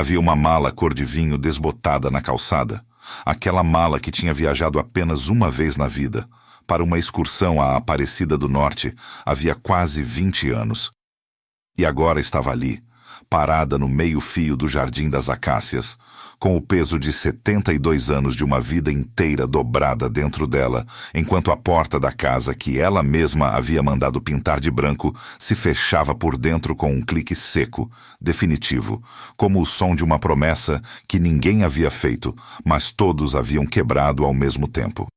Havia uma mala cor de vinho desbotada na calçada. Aquela mala que tinha viajado apenas uma vez na vida, para uma excursão à Aparecida do Norte, havia quase 20 anos. E agora estava ali, parada no meio-fio do Jardim das Acácias, com o peso de 72 anos de uma vida inteira dobrada dentro dela, enquanto a porta da casa que ela mesma havia mandado pintar de branco se fechava por dentro com um clique seco, definitivo, como o som de uma promessa que ninguém havia feito, mas todos haviam quebrado ao mesmo tempo.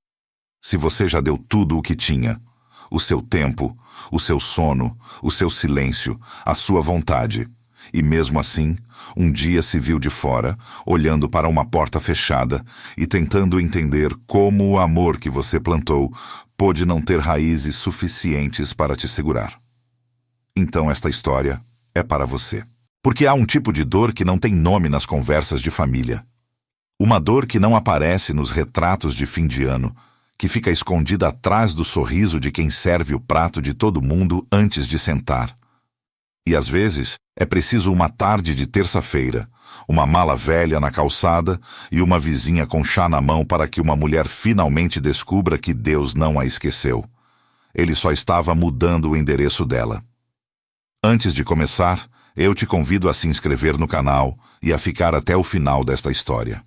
Se você já deu tudo o que tinha, o seu tempo, o seu sono, o seu silêncio, a sua vontade, e mesmo assim, um dia se viu de fora, olhando para uma porta fechada e tentando entender como o amor que você plantou pôde não ter raízes suficientes para te segurar. Então esta história é para você. Porque há um tipo de dor que não tem nome nas conversas de família. Uma dor que não aparece nos retratos de fim de ano, que fica escondida atrás do sorriso de quem serve o prato de todo mundo antes de sentar. E às vezes é preciso uma tarde de terça-feira, uma mala velha na calçada e uma vizinha com chá na mão para que uma mulher finalmente descubra que Deus não a esqueceu. Ele só estava mudando o endereço dela. Antes de começar, eu te convido a se inscrever no canal e a ficar até o final desta história.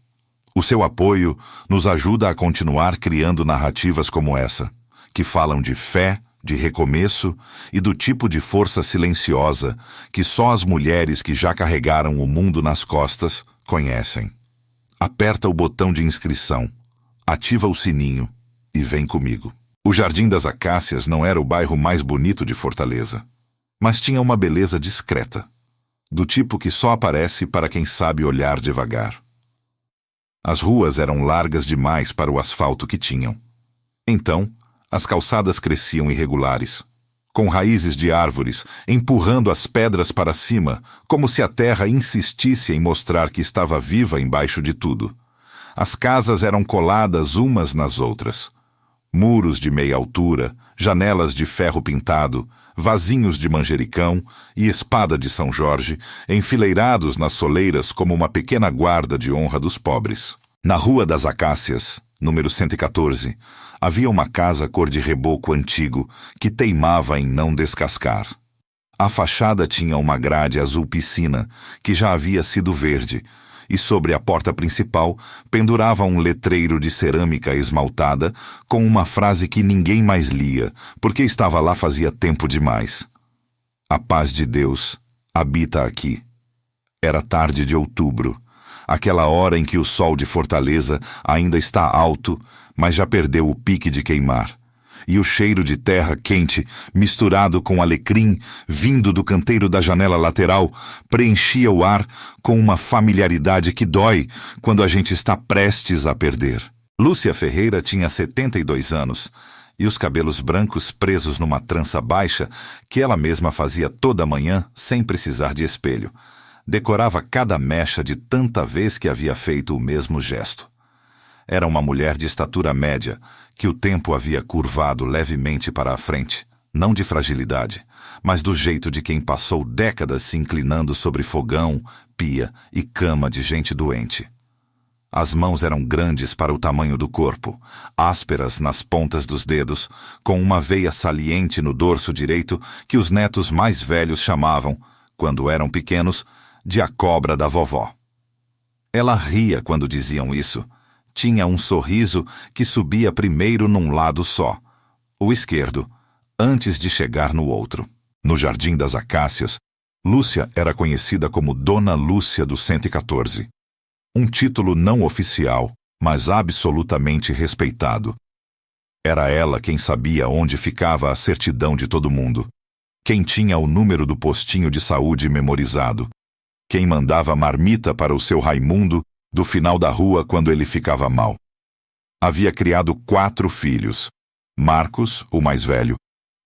O seu apoio nos ajuda a continuar criando narrativas como essa, que falam de fé, de recomeço e do tipo de força silenciosa que só as mulheres que já carregaram o mundo nas costas conhecem. Aperta o botão de inscrição, ativa o sininho e vem comigo. O Jardim das Acácias não era o bairro mais bonito de Fortaleza, mas tinha uma beleza discreta, do tipo que só aparece para quem sabe olhar devagar. As ruas eram largas demais para o asfalto que tinham. Então, as calçadas cresciam irregulares, com raízes de árvores empurrando as pedras para cima, como se a terra insistisse em mostrar que estava viva embaixo de tudo. As casas eram coladas umas nas outras. Muros de meia altura, janelas de ferro pintado, vasinhos de manjericão e espada de São Jorge, enfileirados nas soleiras como uma pequena guarda de honra dos pobres. Na Rua das Acácias, número 114, havia uma casa cor de reboco antigo que teimava em não descascar. A fachada tinha uma grade azul piscina, que já havia sido verde, e sobre a porta principal pendurava um letreiro de cerâmica esmaltada com uma frase que ninguém mais lia, porque estava lá fazia tempo demais. A paz de Deus habita aqui. Era tarde de outubro, aquela hora em que o sol de Fortaleza ainda está alto, mas já perdeu o pique de queimar. E o cheiro de terra quente, misturado com alecrim, vindo do canteiro da janela lateral, preenchia o ar com uma familiaridade que dói quando a gente está prestes a perder. Lúcia Ferreira tinha 72 anos, e os cabelos brancos presos numa trança baixa que ela mesma fazia toda manhã sem precisar de espelho. Decorava cada mecha de tanta vez que havia feito o mesmo gesto. Era uma mulher de estatura média, que o tempo havia curvado levemente para a frente, não de fragilidade, mas do jeito de quem passou décadas se inclinando sobre fogão, pia e cama de gente doente. As mãos eram grandes para o tamanho do corpo, ásperas nas pontas dos dedos, com uma veia saliente no dorso direito que os netos mais velhos chamavam, quando eram pequenos, de a cobra da vovó. Ela ria quando diziam isso. Tinha um sorriso que subia primeiro num lado só, o esquerdo, antes de chegar no outro. No Jardim das Acácias, Lúcia era conhecida como Dona Lúcia do 114. Um título não oficial, mas absolutamente respeitado. Era ela quem sabia onde ficava a certidão de todo mundo, quem tinha o número do postinho de saúde memorizado, quem mandava marmita para o seu Raimundo do final da rua quando ele ficava mal. Havia criado 4 filhos: Marcos, o mais velho,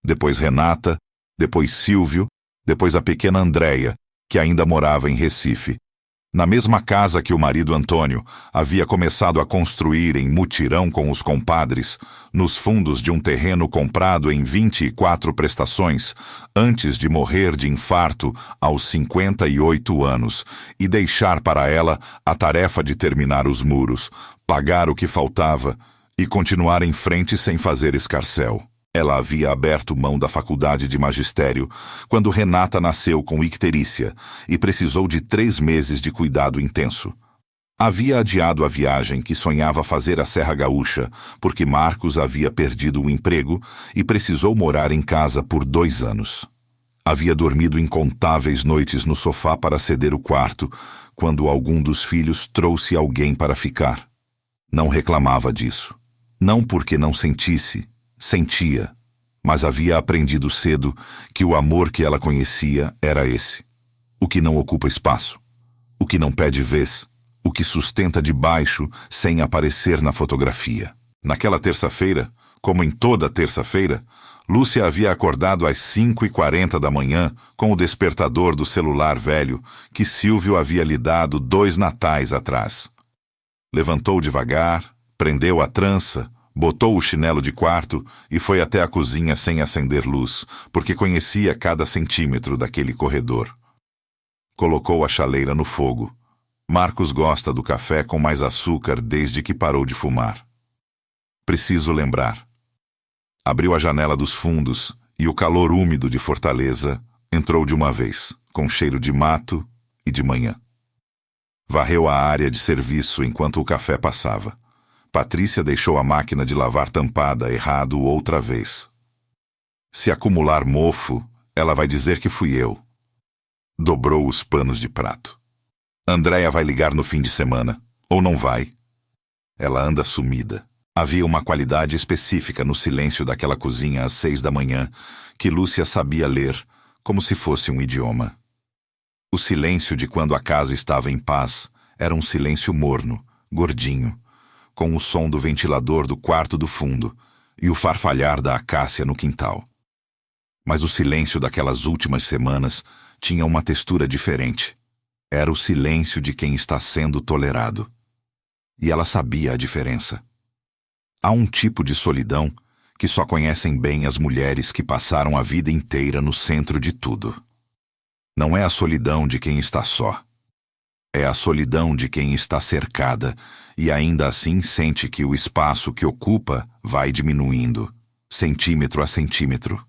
depois Renata, depois Silvio, depois a pequena Andréia, que ainda morava em Recife, Na mesma casa que o marido Antônio havia começado a construir em mutirão com os compadres, nos fundos de um terreno comprado em 24 prestações, antes de morrer de infarto aos 58 anos, e deixar para ela a tarefa de terminar os muros, pagar o que faltava e continuar em frente sem fazer escarcéu. Ela havia aberto mão da faculdade de magistério quando Renata nasceu com icterícia e precisou de 3 meses de cuidado intenso. Havia adiado a viagem que sonhava fazer à Serra Gaúcha porque Marcos havia perdido o emprego e precisou morar em casa por 2 anos. Havia dormido incontáveis noites no sofá para ceder o quarto quando algum dos filhos trouxe alguém para ficar. Não reclamava disso. Não porque não sentisse. Sentia, mas havia aprendido cedo que o amor que ela conhecia era esse. O que não ocupa espaço, o que não pede vez, o que sustenta de baixo sem aparecer na fotografia. Naquela terça-feira, como em toda terça-feira, Lúcia havia acordado às 5h40 da manhã com o despertador do celular velho que Silvio havia lhe dado 2 natais atrás. Levantou devagar, prendeu a trança, botou o chinelo de quarto e foi até a cozinha sem acender luz, porque conhecia cada centímetro daquele corredor. Colocou a chaleira no fogo. Marcos gosta do café com mais açúcar desde que parou de fumar. Preciso lembrar. Abriu a janela dos fundos e o calor úmido de Fortaleza entrou de uma vez, com cheiro de mato e de manhã. Varreu a área de serviço enquanto o café passava. Patrícia deixou a máquina de lavar tampada errado outra vez. Se acumular mofo, ela vai dizer que fui eu. Dobrou os panos de prato. Andréia vai ligar no fim de semana. Ou não vai. Ela anda sumida. Havia uma qualidade específica no silêncio daquela cozinha às 6 da manhã que Lúcia sabia ler, como se fosse um idioma. O silêncio de quando a casa estava em paz era um silêncio morno, gordinho, com o som do ventilador do quarto do fundo e o farfalhar da acácia no quintal. Mas o silêncio daquelas últimas semanas tinha uma textura diferente. Era o silêncio de quem está sendo tolerado. E ela sabia a diferença. Há um tipo de solidão que só conhecem bem as mulheres que passaram a vida inteira no centro de tudo. Não é a solidão de quem está só. É a solidão de quem está cercada e ainda assim sente que o espaço que ocupa vai diminuindo, centímetro a centímetro,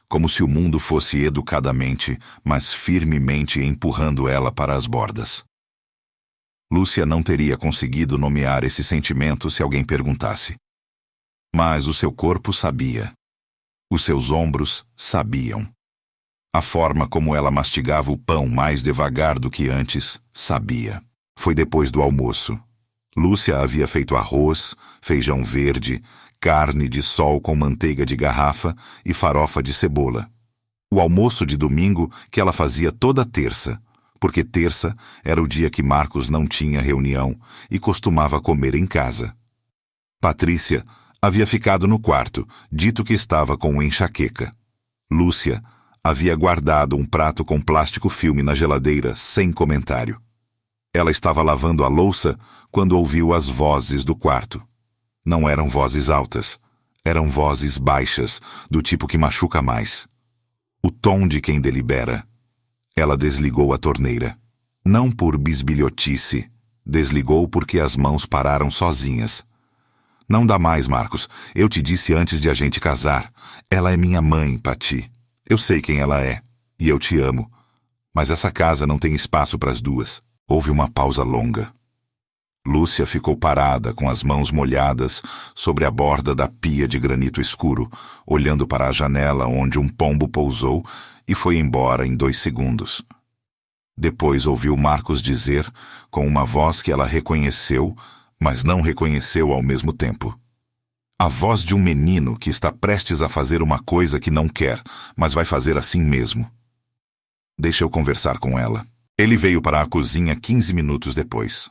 como se o mundo fosse educadamente, mas firmemente empurrando ela para as bordas. Lúcia não teria conseguido nomear esse sentimento se alguém perguntasse. Mas o seu corpo sabia. Os seus ombros sabiam. A forma como ela mastigava o pão mais devagar do que antes, sabia. Foi depois do almoço. Lúcia havia feito arroz, feijão verde, carne de sol com manteiga de garrafa e farofa de cebola. O almoço de domingo que ela fazia toda terça, porque terça era o dia que Marcos não tinha reunião e costumava comer em casa. Patrícia havia ficado no quarto, dito que estava com enxaqueca. Lúcia havia guardado um prato com plástico filme na geladeira sem comentário. Ela estava lavando a louça quando ouviu as vozes do quarto. Não eram vozes altas, eram vozes baixas, do tipo que machuca mais. O tom de quem delibera. Ela desligou a torneira. Não por bisbilhotice, desligou porque as mãos pararam sozinhas. Não dá mais, Marcos. Eu te disse antes de a gente casar. Ela é minha mãe, Pati. Eu sei quem ela é, e eu te amo. Mas essa casa não tem espaço para as duas. Houve uma pausa longa. Lúcia ficou parada, com as mãos molhadas, sobre a borda da pia de granito escuro, olhando para a janela onde um pombo pousou e foi embora em 2 segundos. Depois ouviu Marcos dizer, com uma voz que ela reconheceu, mas não reconheceu ao mesmo tempo. A voz de um menino que está prestes a fazer uma coisa que não quer, mas vai fazer assim mesmo. Deixa eu conversar com ela. Ele veio para a cozinha 15 minutos depois.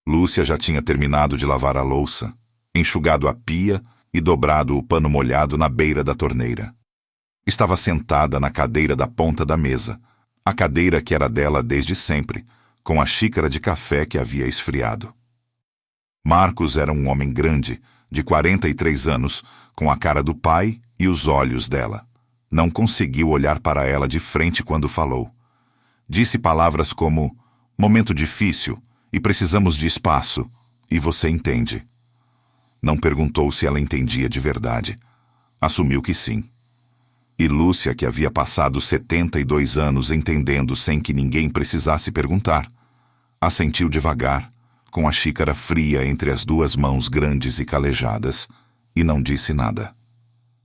Lúcia já tinha terminado de lavar a louça, enxugado a pia e dobrado o pano molhado na beira da torneira. Estava sentada na cadeira da ponta da mesa, a cadeira que era dela desde sempre, com a xícara de café que havia esfriado. Marcos era um homem grande, de 43 anos, com a cara do pai e os olhos dela. Não conseguiu olhar para ela de frente quando falou. Disse palavras como: "Momento difícil, e precisamos de espaço, e você entende." Não perguntou se ela entendia de verdade. Assumiu que sim. E Lúcia, que havia passado 72 anos entendendo sem que ninguém precisasse perguntar, assentiu devagar, com a xícara fria entre as duas mãos grandes e calejadas, e não disse nada.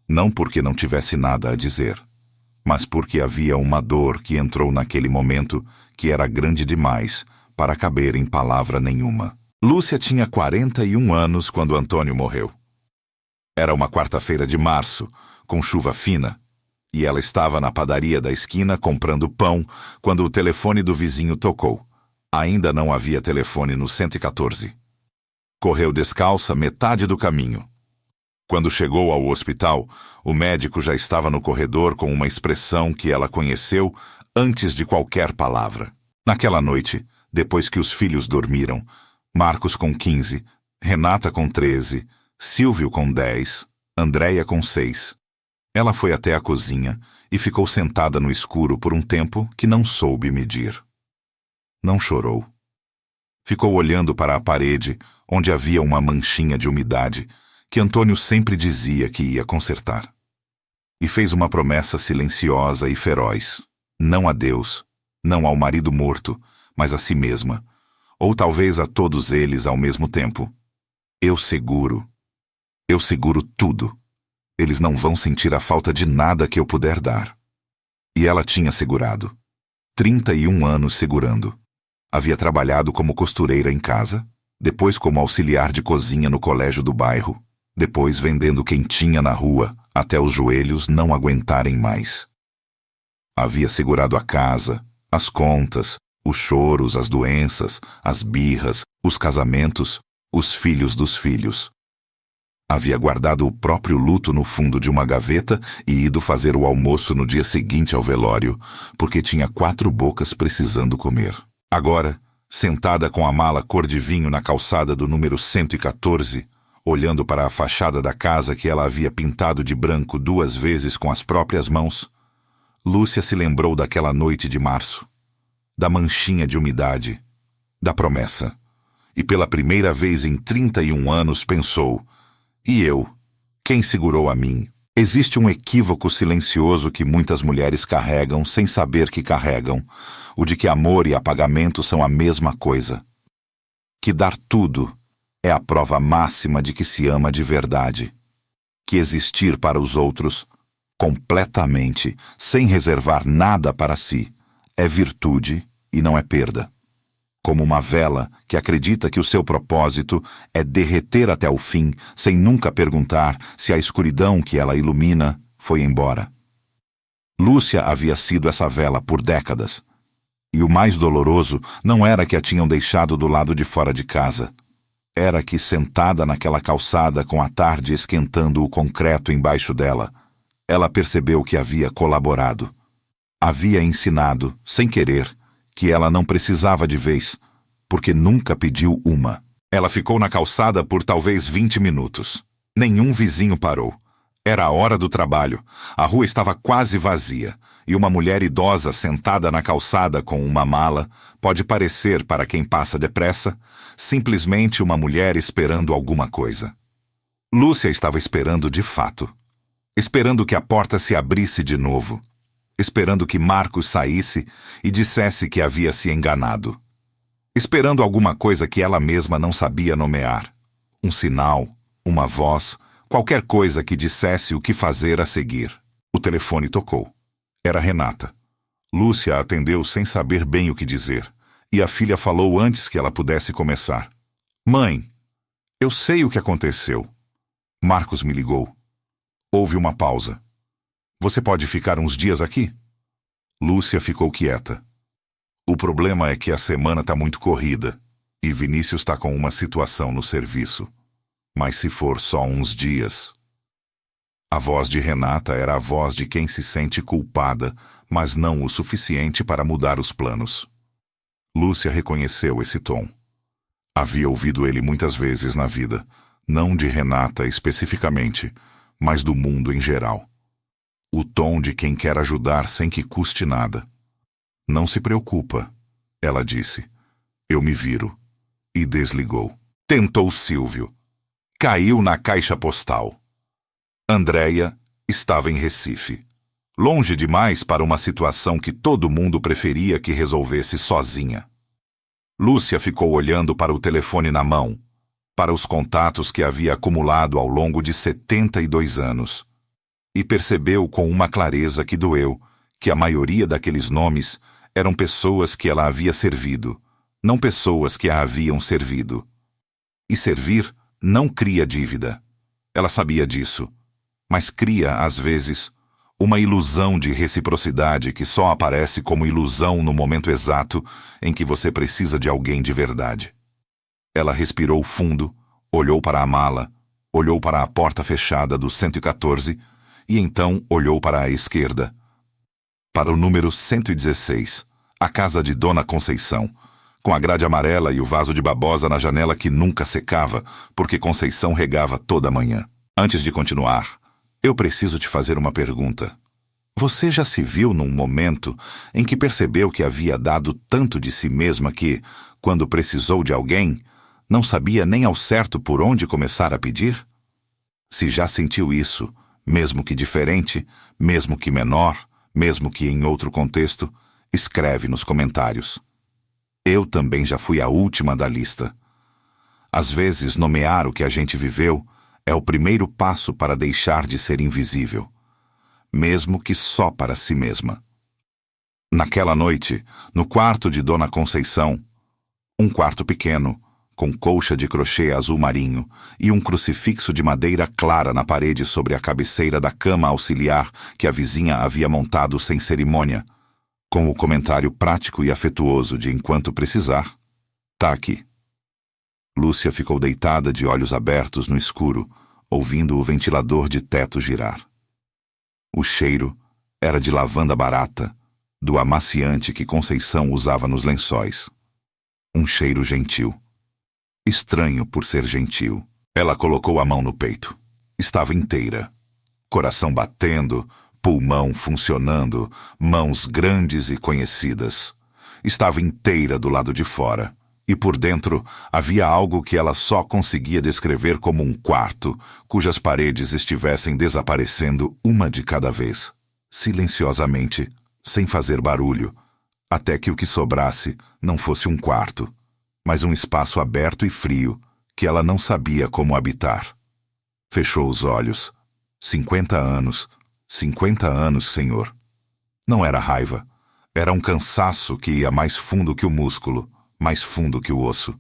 Não porque não tivesse nada a dizer, mas porque havia uma dor que entrou naquele momento que era grande demais para caber em palavra nenhuma. Lúcia tinha 41 anos quando Antônio morreu. Era uma quarta-feira de março, com chuva fina, e ela estava na padaria da esquina comprando pão quando o telefone do vizinho tocou. Ainda não havia telefone no 114. Correu descalça metade do caminho. Quando chegou ao hospital, o médico já estava no corredor com uma expressão que ela conheceu antes de qualquer palavra. Naquela noite, depois que os filhos dormiram, Marcos com 15, Renata com 13, Silvio com 10, Andréia com 6. Ela foi até a cozinha e ficou sentada no escuro por um tempo que não soube medir. Não chorou. Ficou olhando para a parede, onde havia uma manchinha de umidade, que Antônio sempre dizia que ia consertar. E fez uma promessa silenciosa e feroz, não a Deus, não ao marido morto, mas a si mesma, ou talvez a todos eles ao mesmo tempo. Eu seguro tudo. Eles não vão sentir a falta de nada que eu puder dar. E ela tinha segurado. 31 anos segurando. Havia trabalhado como costureira em casa, depois como auxiliar de cozinha no colégio do bairro, depois vendendo quentinha na rua, até os joelhos não aguentarem mais. Havia segurado a casa, as contas, os choros, as doenças, as birras, os casamentos, os filhos dos filhos. Havia guardado o próprio luto no fundo de uma gaveta e ido fazer o almoço no dia seguinte ao velório, porque tinha 4 bocas precisando comer. Agora, sentada com a mala cor de vinho na calçada do número 114, olhando para a fachada da casa que ela havia pintado de branco 2 vezes com as próprias mãos, Lúcia se lembrou daquela noite de março, da manchinha de umidade, da promessa, e pela primeira vez em 31 anos pensou: e eu? Quem segurou a mim? Existe um equívoco silencioso que muitas mulheres carregam sem saber que carregam, o de que amor e apagamento são a mesma coisa. Que dar tudo é a prova máxima de que se ama de verdade. Que existir para os outros, completamente, sem reservar nada para si, é virtude e não é perda. Como uma vela que acredita que o seu propósito é derreter até o fim, sem nunca perguntar se a escuridão que ela ilumina foi embora. Lúcia havia sido essa vela por décadas. E o mais doloroso não era que a tinham deixado do lado de fora de casa. Era que, sentada naquela calçada com a tarde esquentando o concreto embaixo dela, ela percebeu que havia colaborado. Havia ensinado, sem querer, que ela não precisava de vez, porque nunca pediu uma. Ela ficou na calçada por talvez 20 minutos. Nenhum vizinho parou. Era a hora do trabalho. A rua estava quase vazia, e uma mulher idosa sentada na calçada com uma mala pode parecer, para quem passa depressa, simplesmente uma mulher esperando alguma coisa. Lúcia estava esperando de fato. Esperando que a porta se abrisse de novo. Esperando que Marcos saísse e dissesse que havia se enganado. Esperando alguma coisa que ela mesma não sabia nomear. Um sinal, uma voz, qualquer coisa que dissesse o que fazer a seguir. O telefone tocou. Era Renata. Lúcia atendeu sem saber bem o que dizer, e a filha falou antes que ela pudesse começar. "Mãe, eu sei o que aconteceu. Marcos me ligou." Houve uma pausa. "Você pode ficar uns dias aqui?" Lúcia ficou quieta. "O problema é que a semana está muito corrida, e Vinícius está com uma situação no serviço. Mas se for só uns dias..." A voz de Renata era a voz de quem se sente culpada, mas não o suficiente para mudar os planos. Lúcia reconheceu esse tom. Havia ouvido ele muitas vezes na vida, não de Renata especificamente, mas do mundo em geral. O tom de quem quer ajudar sem que custe nada. Não se preocupa, ela disse. Eu me viro. E desligou. Tentou Silvio. Caiu na caixa postal. Andréia estava em Recife. Longe demais para uma situação que todo mundo preferia que resolvesse sozinha. Lúcia ficou olhando para o telefone na mão, para os contatos que havia acumulado ao longo de 72 anos, e percebeu com uma clareza que doeu que a maioria daqueles nomes eram pessoas que ela havia servido, não pessoas que a haviam servido. E servir não cria dívida. Ela sabia disso, mas cria, às vezes, uma ilusão de reciprocidade que só aparece como ilusão no momento exato em que você precisa de alguém de verdade. Ela respirou fundo, olhou para a mala, olhou para a porta fechada do 114 e então olhou para a esquerda, para o número 116, a casa de Dona Conceição, com a grade amarela e o vaso de babosa na janela que nunca secava, porque Conceição regava toda manhã. Antes de continuar, eu preciso te fazer uma pergunta. Você já se viu num momento em que percebeu que havia dado tanto de si mesma que, quando precisou de alguém, não sabia nem ao certo por onde começar a pedir? Se já sentiu isso, mesmo que diferente, mesmo que menor, mesmo que em outro contexto, escreve nos comentários. Eu também já fui a última da lista. Às vezes, nomear o que a gente viveu é o primeiro passo para deixar de ser invisível, mesmo que só para si mesma. Naquela noite, no quarto de Dona Conceição, um quarto pequeno, com colcha de crochê azul marinho e um crucifixo de madeira clara na parede sobre a cabeceira da cama auxiliar que a vizinha havia montado sem cerimônia, com o comentário prático e afetuoso de enquanto precisar, tá aqui. Lúcia ficou deitada de olhos abertos no escuro, ouvindo o ventilador de teto girar. O cheiro era de lavanda barata, do amaciante que Conceição usava nos lençóis. Um cheiro gentil. Estranho por ser gentil. Ela colocou a mão no peito. Estava inteira. Coração batendo, pulmão funcionando, mãos grandes e conhecidas. Estava inteira do lado de fora. E por dentro havia algo que ela só conseguia descrever como um quarto, cujas paredes estivessem desaparecendo uma de cada vez, silenciosamente, sem fazer barulho, até que o que sobrasse não fosse um quarto, mas um espaço aberto e frio que ela não sabia como habitar. Fechou os olhos. 50 anos, senhor. Não era raiva, era um cansaço que ia mais fundo que o músculo, mais fundo que o osso.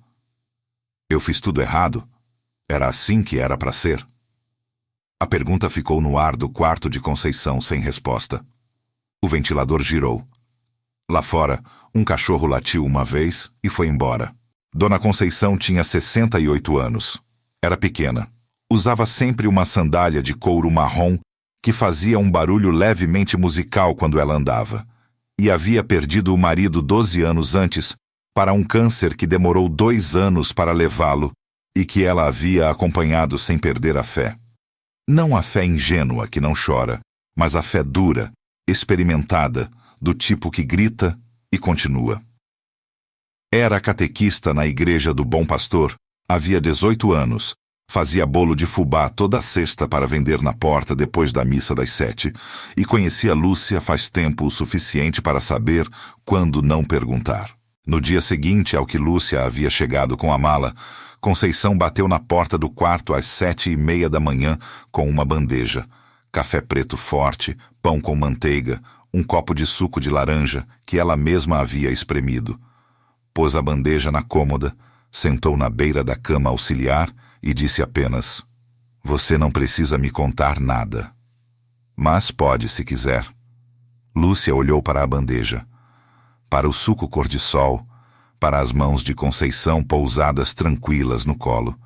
Eu fiz tudo errado? Era assim que era para ser? A pergunta ficou no ar do quarto de Conceição sem resposta. O ventilador girou. Lá fora, um cachorro latiu uma vez e foi embora. Dona Conceição tinha 68 anos. Era pequena. Usava sempre uma sandália de couro marrom que fazia um barulho levemente musical quando ela andava. E havia perdido o marido 12 anos antes para um câncer que demorou 2 anos para levá-lo e que ela havia acompanhado sem perder a fé. Não a fé ingênua que não chora, mas a fé dura, experimentada, do tipo que grita e continua. Era catequista na Igreja do Bom Pastor, havia 18 anos, fazia bolo de fubá toda sexta para vender na porta depois da missa das 7 e conhecia Lúcia faz tempo o suficiente para saber quando não perguntar. No dia seguinte ao que Lúcia havia chegado com a mala, Conceição bateu na porta do quarto às 7:30 da manhã com uma bandeja, café preto forte, pão com manteiga, um copo de suco de laranja que ela mesma havia espremido. Pôs a bandeja na cômoda, sentou na beira da cama auxiliar e disse apenas: "Você não precisa me contar nada. Mas pode, se quiser." Lúcia olhou para a bandeja, para o suco cor-de-sol, para as mãos de Conceição pousadas tranquilas no colo,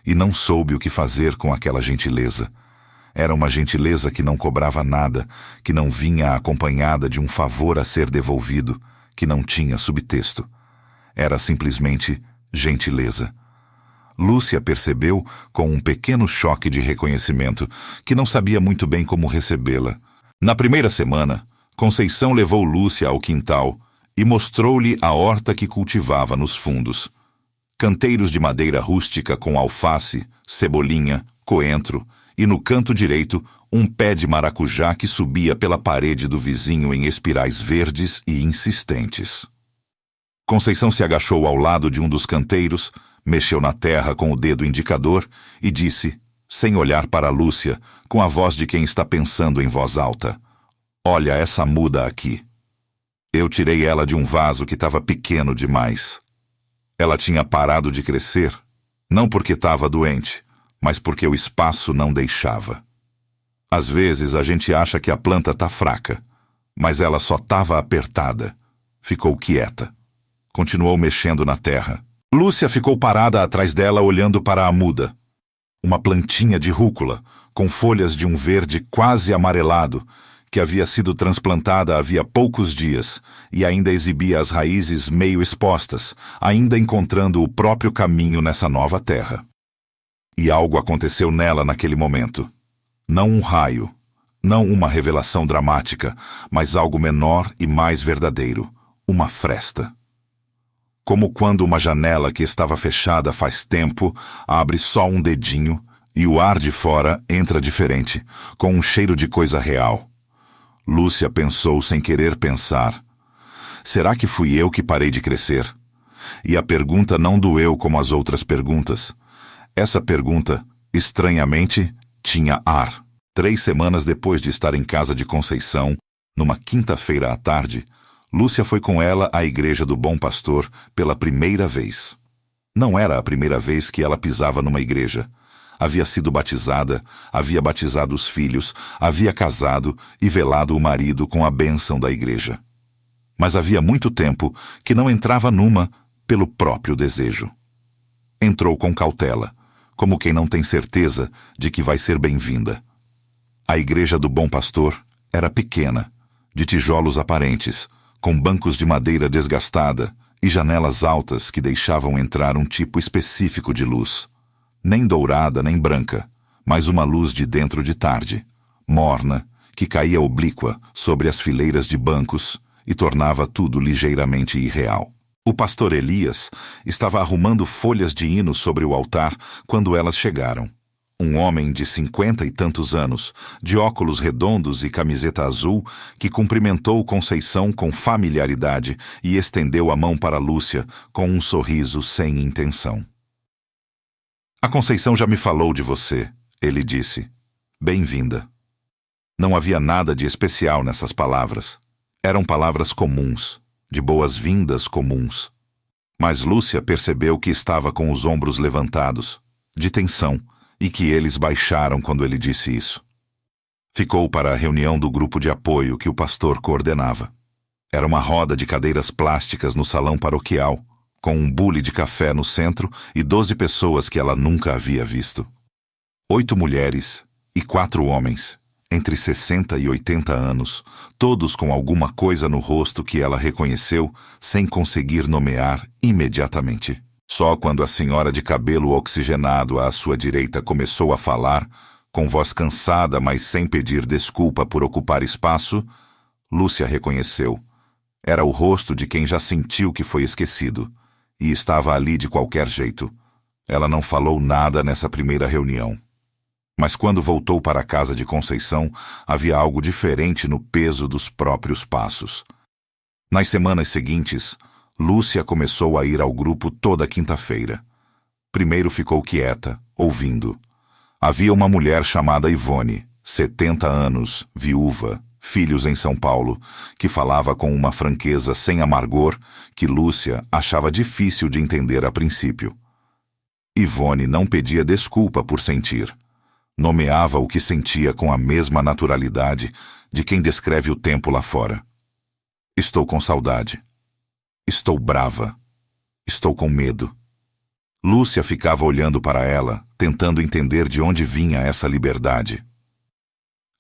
e não soube o que fazer com aquela gentileza. Era uma gentileza que não cobrava nada, que não vinha acompanhada de um favor a ser devolvido, que não tinha subtexto. Era simplesmente gentileza. Lúcia percebeu, com um pequeno choque de reconhecimento, que não sabia muito bem como recebê-la. Na primeira semana, Conceição levou Lúcia ao quintal e mostrou-lhe a horta que cultivava nos fundos. Canteiros de madeira rústica com alface, cebolinha, coentro e, no canto direito, um pé de maracujá que subia pela parede do vizinho em espirais verdes e insistentes. Conceição se agachou ao lado de um dos canteiros, mexeu na terra com o dedo indicador e disse, sem olhar para Lúcia, com a voz de quem está pensando em voz alta: "Olha essa muda aqui. Eu tirei ela de um vaso que estava pequeno demais. Ela tinha parado de crescer, não porque estava doente, mas porque o espaço não deixava. Às vezes a gente acha que a planta está fraca, mas ela só estava apertada. Ficou quieta. Continuou mexendo na terra. Lúcia ficou parada atrás dela olhando para a muda. Uma plantinha de rúcula, com folhas de um verde quase amarelado, que havia sido transplantada havia poucos dias e ainda exibia as raízes meio expostas, ainda encontrando o próprio caminho nessa nova terra. E algo aconteceu nela naquele momento. Não um raio, não uma revelação dramática, mas algo menor e mais verdadeiro, uma fresta. Como quando uma janela que estava fechada faz tempo abre só um dedinho e o ar de fora entra diferente, com um cheiro de coisa real. Lúcia pensou sem querer pensar. Será que fui eu que parei de crescer? E a pergunta não doeu como as outras perguntas. Essa pergunta, estranhamente, tinha ar. 3 semanas depois de estar em casa de Conceição, numa quinta-feira à tarde, Lúcia foi com ela à igreja do Bom Pastor pela primeira vez. Não era a primeira vez que ela pisava numa igreja. Havia sido batizada, havia batizado os filhos, havia casado e velado o marido com a bênção da igreja. Mas havia muito tempo que não entrava numa pelo próprio desejo. Entrou com cautela, como quem não tem certeza de que vai ser bem-vinda. A igreja do Bom Pastor era pequena, de tijolos aparentes, com bancos de madeira desgastada e janelas altas que deixavam entrar um tipo específico de luz. Nem dourada nem branca, mas uma luz de dentro de tarde, morna, que caía oblíqua sobre as fileiras de bancos e tornava tudo ligeiramente irreal. O pastor Elias estava arrumando folhas de hino sobre o altar quando elas chegaram. Um homem de 50 e tantos anos, de óculos redondos e camiseta azul, que cumprimentou Conceição com familiaridade e estendeu a mão para Lúcia com um sorriso sem intenção. "A Conceição já me falou de você", ele disse. "Bem-vinda." Não havia nada de especial nessas palavras. Eram palavras comuns, de boas-vindas comuns. Mas Lúcia percebeu que estava com os ombros levantados, de tensão, e que eles baixaram quando ele disse isso. Ficou para a reunião do grupo de apoio que o pastor coordenava. Era uma roda de cadeiras plásticas no salão paroquial, com um bule de café no centro e 12 pessoas que ela nunca havia visto. 8 mulheres e 4 homens, entre 60 e 80 anos, todos com alguma coisa no rosto que ela reconheceu sem conseguir nomear imediatamente. Só quando a senhora de cabelo oxigenado à sua direita começou a falar, com voz cansada, mas sem pedir desculpa por ocupar espaço, Lúcia reconheceu. Era o rosto de quem já sentiu que foi esquecido, e estava ali de qualquer jeito. Ela não falou nada nessa primeira reunião. Mas quando voltou para a casa de Conceição, havia algo diferente no peso dos próprios passos. Nas semanas seguintes, Lúcia começou a ir ao grupo toda quinta-feira. Primeiro ficou quieta, ouvindo. Havia uma mulher chamada Ivone, 70 anos, viúva, filhos em São Paulo, que falava com uma franqueza sem amargor que Lúcia achava difícil de entender a princípio. Ivone não pedia desculpa por sentir. Nomeava o que sentia com a mesma naturalidade de quem descreve o tempo lá fora. "Estou com saudade. Estou brava. Estou com medo." Lúcia ficava olhando para ela, tentando entender de onde vinha essa liberdade.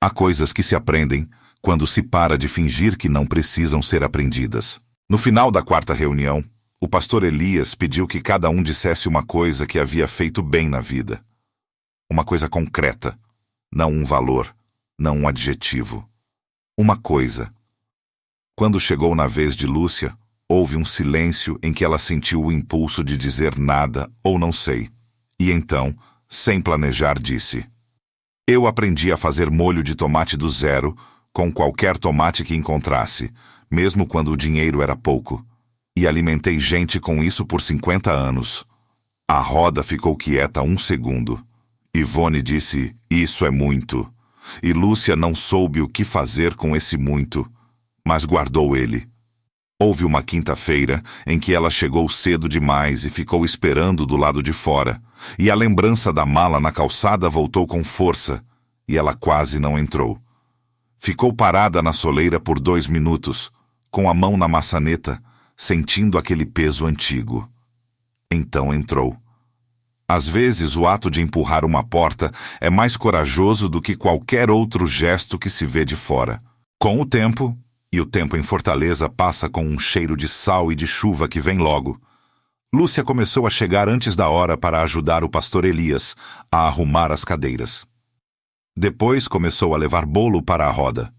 Há coisas que se aprendem quando se para de fingir que não precisam ser aprendidas. No final da 4ª reunião, O pastor Elias pediu que cada um dissesse uma coisa que havia feito bem na vida. Uma coisa concreta, não um valor, não um adjetivo. Uma coisa. Quando chegou na vez de Lúcia, houve um silêncio em que ela sentiu o impulso de dizer nada ou não sei. E então, sem planejar, disse: Eu aprendi a fazer molho de tomate do zero com qualquer tomate que encontrasse, mesmo quando o dinheiro era pouco. E alimentei gente com isso por 50 anos. A roda ficou quieta 1 segundo. Ivone disse: Isso é muito. E Lúcia não soube o que fazer com esse muito, mas guardou ele. Houve uma quinta-feira em que ela chegou cedo demais e ficou esperando do lado de fora, e a lembrança da mala na calçada voltou com força, e ela quase não entrou. Ficou parada na soleira por 2 minutos, com a mão na maçaneta, sentindo aquele peso antigo. Então entrou. Às vezes, o ato de empurrar uma porta é mais corajoso do que qualquer outro gesto que se vê de fora. Com o tempo, e o tempo em Fortaleza passa com um cheiro de sal e de chuva que vem logo, Lúcia começou a chegar antes da hora para ajudar o pastor Elias a arrumar as cadeiras. Depois começou a levar bolo para a roda.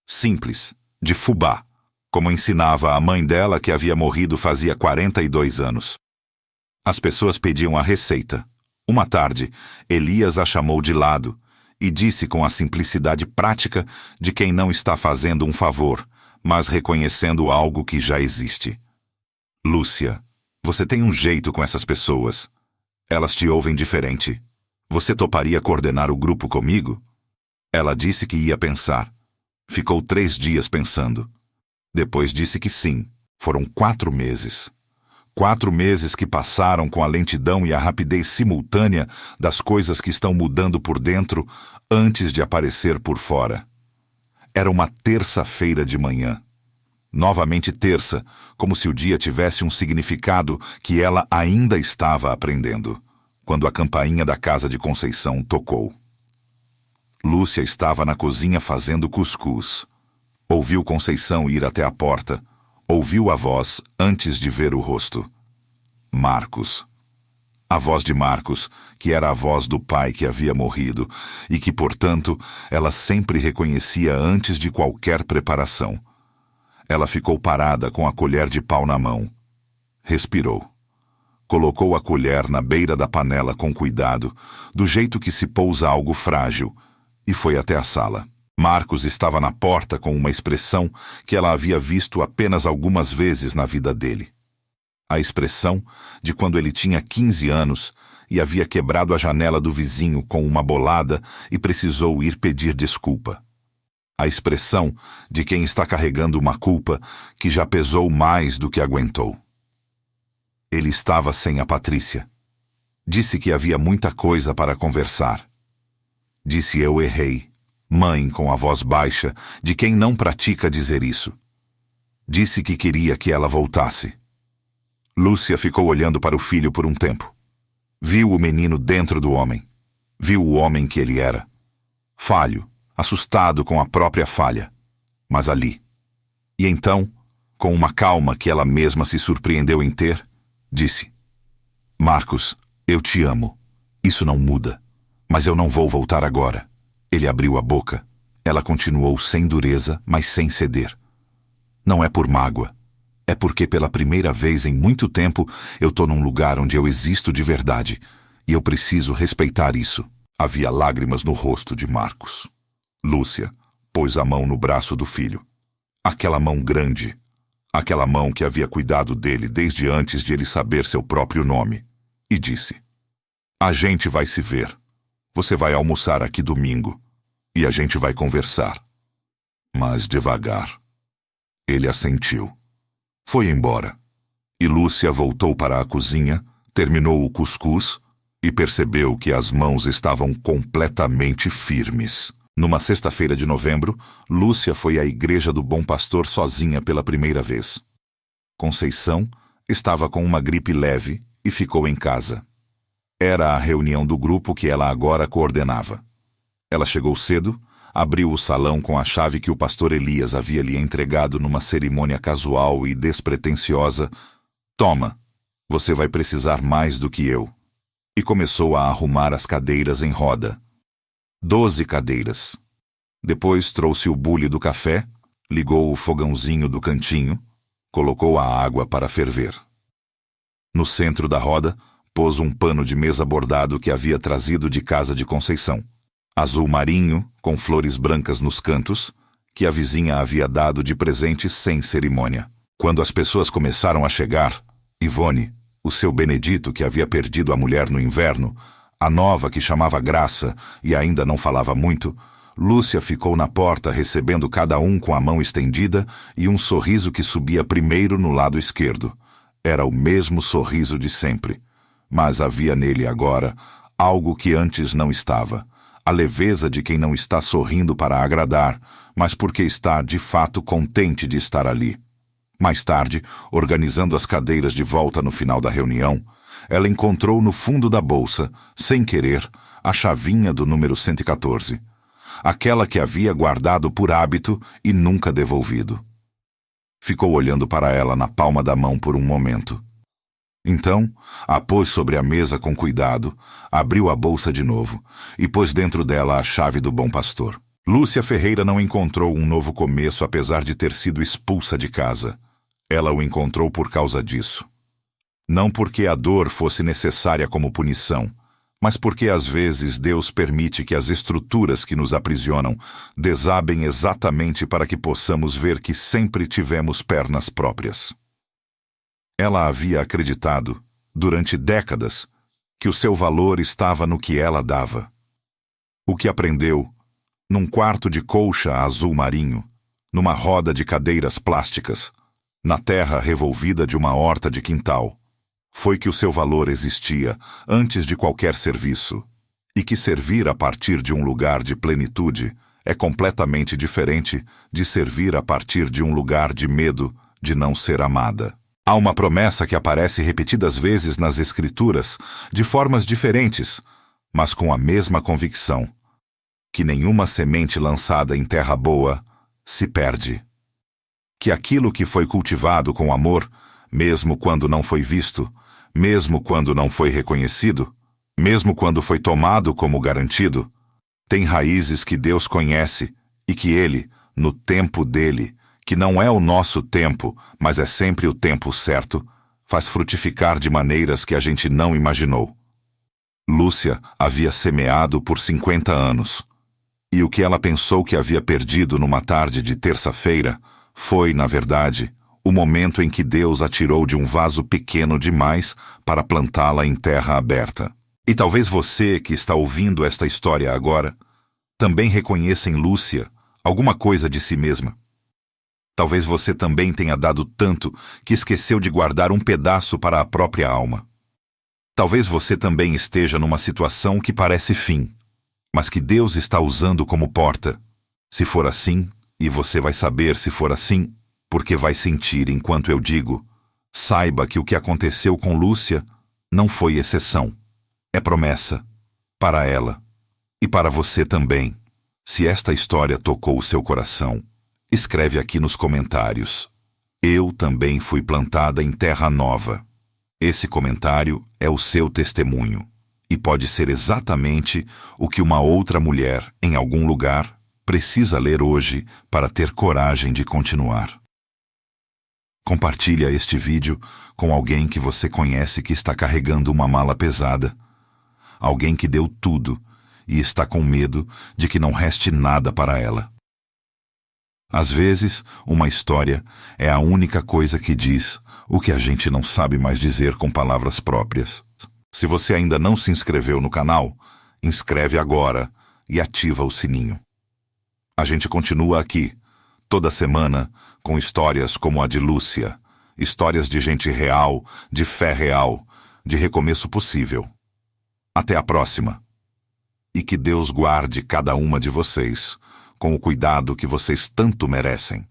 Simples, de fubá, como ensinava a mãe dela que havia morrido fazia 42 anos. As pessoas pediam a receita. Uma tarde, Elias a chamou de lado e disse com a simplicidade prática de quem não está fazendo um favor, mas reconhecendo algo que já existe. Lúcia, você tem um jeito com essas pessoas. Elas te ouvem diferente. Você toparia coordenar o grupo comigo? Ela disse que ia pensar. Ficou 3 dias pensando. Depois disse que sim. Foram 4 meses. 4 meses que passaram com a lentidão e a rapidez simultânea das coisas que estão mudando por dentro antes de aparecer por fora. Era uma terça-feira de manhã. Novamente terça, como se o dia tivesse um significado que ela ainda estava aprendendo, quando a campainha da casa de Conceição tocou. Lúcia estava na cozinha fazendo cuscuz. Ouviu Conceição ir até a porta. Ouviu a voz antes de ver o rosto. Marcos. A voz de Marcos, que era a voz do pai que havia morrido e que, portanto, ela sempre reconhecia antes de qualquer preparação. Ela ficou parada com a colher de pau na mão. Respirou. Colocou a colher na beira da panela com cuidado, do jeito que se pousa algo frágil, e foi até a sala. Marcos estava na porta com uma expressão que ela havia visto apenas algumas vezes na vida dele. A expressão de quando ele tinha 15 anos e havia quebrado a janela do vizinho com uma bolada e precisou ir pedir desculpa. A expressão de quem está carregando uma culpa que já pesou mais do que aguentou. Ele estava sem a Patrícia. Disse que havia muita coisa para conversar. Disse: eu errei. Mãe, com a voz baixa, de quem não pratica dizer isso. Disse que queria que ela voltasse. Lúcia ficou olhando para o filho por um tempo. Viu o menino dentro do homem. Viu o homem que ele era. Falho, assustado com a própria falha, mas ali. E então, com uma calma que ela mesma se surpreendeu em ter, disse: Marcos, eu te amo. Isso não muda. Mas eu não vou voltar agora. Ele abriu a boca. Ela continuou sem dureza, mas sem ceder. Não é por mágoa. É porque pela primeira vez em muito tempo eu tô num lugar onde eu existo de verdade. E eu preciso respeitar isso. Havia lágrimas no rosto de Marcos. Lúcia pôs a mão no braço do filho. Aquela mão grande. Aquela mão que havia cuidado dele desde antes de ele saber seu próprio nome. E disse: a gente vai se ver. Você vai almoçar aqui domingo. E a gente vai conversar. Mas devagar. Ele assentiu. Foi embora. E Lúcia voltou para a cozinha, terminou o cuscuz e percebeu que as mãos estavam completamente firmes. Numa sexta-feira de novembro, Lúcia foi à igreja do Bom Pastor sozinha pela primeira vez. Conceição estava com uma gripe leve e ficou em casa. Era a reunião do grupo que ela agora coordenava. Ela chegou cedo, abriu o salão com a chave que o pastor Elias havia lhe entregado numa cerimônia casual e despretensiosa, Toma, você vai precisar mais do que eu. E começou a arrumar as cadeiras em roda. 12 cadeiras. Depois trouxe o bule do café, ligou o fogãozinho do cantinho, colocou a água para ferver. No centro da roda, pôs um pano de mesa bordado que havia trazido de casa de Conceição. Azul marinho, com flores brancas nos cantos, que a vizinha havia dado de presente sem cerimônia. Quando as pessoas começaram a chegar, Ivone, o seu Benedito que havia perdido a mulher no inverno, a nova que chamava Graça e ainda não falava muito, Lúcia ficou na porta recebendo cada um com a mão estendida e um sorriso que subia primeiro no lado esquerdo. Era o mesmo sorriso de sempre, mas havia nele agora algo que antes não estava. A leveza de quem não está sorrindo para agradar, mas porque está de fato contente de estar ali. Mais tarde, organizando as cadeiras de volta no final da reunião, ela encontrou no fundo da bolsa, sem querer, a chavinha do número 114. Aquela que havia guardado por hábito e nunca devolvido. Ficou olhando para ela na palma da mão por um momento. Então, a pôs sobre a mesa com cuidado, abriu a bolsa de novo e pôs dentro dela a chave do Bom Pastor. Lúcia Ferreira não encontrou um novo começo apesar de ter sido expulsa de casa. Ela o encontrou por causa disso. Não porque a dor fosse necessária como punição, mas porque às vezes Deus permite que as estruturas que nos aprisionam desabem exatamente para que possamos ver que sempre tivemos pernas próprias. Ela havia acreditado, durante décadas, que o seu valor estava no que ela dava. O que aprendeu, num quarto de colcha azul marinho, numa roda de cadeiras plásticas, na terra revolvida de uma horta de quintal, foi que o seu valor existia antes de qualquer serviço, e que servir a partir de um lugar de plenitude é completamente diferente de servir a partir de um lugar de medo de não ser amada. Há uma promessa que aparece repetidas vezes nas Escrituras, de formas diferentes, mas com a mesma convicção, que nenhuma semente lançada em terra boa se perde. Que aquilo que foi cultivado com amor, mesmo quando não foi visto, mesmo quando não foi reconhecido, mesmo quando foi tomado como garantido, tem raízes que Deus conhece e que Ele, no tempo dele, que não é o nosso tempo, mas é sempre o tempo certo, faz frutificar de maneiras que a gente não imaginou. Lúcia havia semeado por 50 anos, e o que ela pensou que havia perdido numa tarde de terça-feira foi, na verdade, o momento em que Deus a tirou de um vaso pequeno demais para plantá-la em terra aberta. E talvez você, que está ouvindo esta história agora, também reconheça em Lúcia alguma coisa de si mesma. Talvez você também tenha dado tanto que esqueceu de guardar um pedaço para a própria alma. Talvez você também esteja numa situação que parece fim, mas que Deus está usando como porta. Se for assim, e você vai saber se for assim, porque vai sentir enquanto eu digo, saiba que o que aconteceu com Lúcia não foi exceção. É promessa, para ela, e para você também. Se esta história tocou o seu coração, escreve aqui nos comentários. Eu também fui plantada em terra nova. Esse comentário é o seu testemunho, e pode ser exatamente o que uma outra mulher, em algum lugar, precisa ler hoje para ter coragem de continuar. Compartilha este vídeo com alguém que você conhece que está carregando uma mala pesada. Alguém que deu tudo e está com medo de que não reste nada para ela. Às vezes, uma história é a única coisa que diz o que a gente não sabe mais dizer com palavras próprias. Se você ainda não se inscreveu no canal, inscreve agora e ativa o sininho. A gente continua aqui, toda semana, com histórias como a de Lúcia, histórias de gente real, de fé real, de recomeço possível. Até a próxima. E que Deus guarde cada uma de vocês, com o cuidado que vocês tanto merecem.